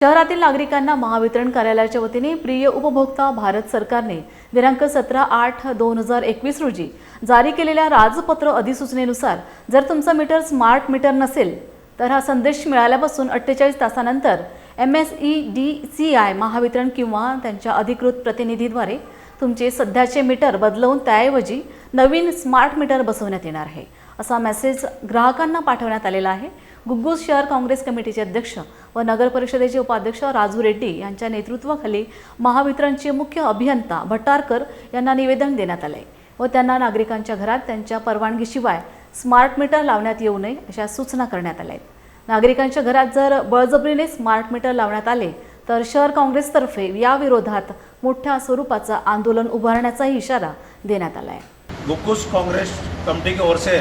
शहरातील नागरिकांना महावितरण कार्यालयाच्या वतीने प्रिय उपभोक्ता भारत सरकारने दिनांक 17/8/2021 रोजी जारी केलेल्या राजपत्र अधिसूचनेनुसार जर तुमचं मीटर स्मार्ट मीटर नसेल तर हा संदेश मिळाल्यापासून 48 तासानंतर MSEDCI महावितरण किंवा त्यांच्या अधिकृत प्रतिनिधीद्वारे तुमचे सध्याचे मीटर बदलवून त्याऐवजी नवीन स्मार्ट मीटर बसवण्यात येणार आहे असा मेसेज ग्राहकांना पाठवण्यात आलेला आहे। गुग्गुस शहर काँग्रेस कमिटीचे अध्यक्ष व नगर परिषदेचे उपाध्यक्ष राजू रेड्डी यांच्या नेतृत्वाखाली महावितरणचे मुख्य अभियंता भट्टारकर यांना निवेदन देण्यात आले व त्यांना नागरिकांच्या घरात त्यांच्या परवानगीशिवाय स्मार्ट मीटर लावण्यात येऊ नये अशा सूचना करण्यात आल्या आहेत। नागरिकांच्या घरात जर बळजबरीने स्मार्ट मीटर लावण्यात आले तर शहर काँग्रेसतर्फे या विरोधात मोठ्या स्वरूपाचा आंदोलन उभारण्याचा इशारा देण्यात आला है। गुग्गुस कांग्रेस कमेटी की ओर से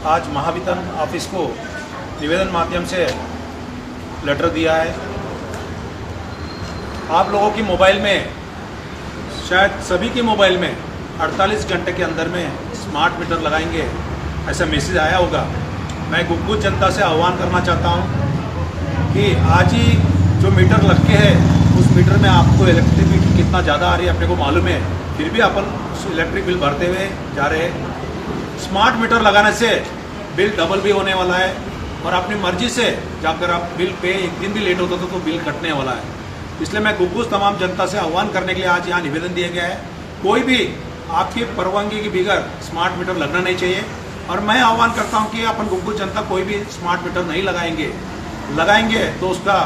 आज महावितरण ऑफिस को निवेदन माध्यम से लेटर दिया है। आप लोगों की मोबाइल में, शायद सभी के मोबाइल में 48 घंटे के अंदर में स्मार्ट मीटर लगाएंगे ऐसा मैसेज आया होगा। मैं गुग्गुस जनता से आह्वान करना चाहता हूं कि आज ही जो मीटर लग के है उस मीटर में आपको इलेक्ट्रिक बिल कितना ज़्यादा आ रही है अपने को मालूम है, फिर भी अपन इलेक्ट्रिक बिल भरते हुए जा रहे हैं। स्मार्ट मीटर लगाने से बिल डबल भी होने वाला है और अपनी मर्जी से जाकर आप बिल पे एक दिन भी लेट होता तो बिल कटने वाला है। इसलिए मैं गुग्गुस तमाम जनता से आह्वान करने के लिए आज यहाँ निवेदन दिया गया है। कोई भी आपकी परवानगी के बगैर स्मार्ट मीटर लगना नहीं चाहिए और मैं आह्वान करता हूँ कि अपन गुग्गुस जनता कोई भी स्मार्ट मीटर नहीं लगाएंगे तो उसका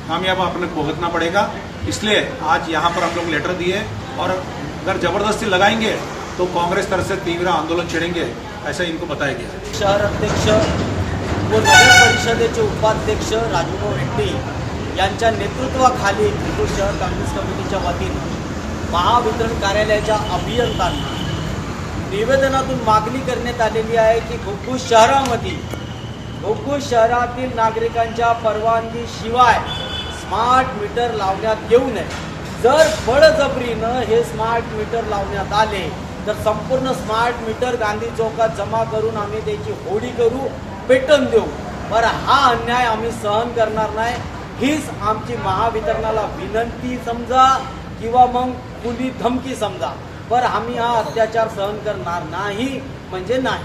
कामयाब अपने भुगतना पड़ेगा। इसलिए आज यहाँ पर हम लोग लेटर दिए और अगर ज़बरदस्ती लगाएंगे तो कांग्रेस तरफ से तीव्र आंदोलन छेड़ेंगे ऐसा इनको बताया गया। शहर अध्यक्ष व नगर परिषदेचे उपाध्यक्ष राजूभाऊ रेड्डी यांच्या नेतृत्वाखाली गुग्गुस शहर काँग्रेस कमिटीच्या वतीने महावितरण कार्यालयाच्या अभियंत्यांना निवेदनातून मागणी करण्यात आलेली आहे की गुग्गुस शहरातील नागरिकांच्या परवानगीशिवाय स्मार्ट मीटर लावण्यात येऊ नये। जर बळजबरीनं हे स्मार्ट मीटर लावण्यात आले तर संपूर्ण स्मार्ट मीटर गांधी चौकात जमा करून आम्ही त्याची होळी करू, पेटवून देऊ। पर हा अन्याय आम्ही सहन करणार नाही। हीच आमची महावितरणाला विनंती समजा किंवा मग खुली धमकी समजा, पर आम्ही हा अत्याचार सहन करणार नाही म्हणजे नाही।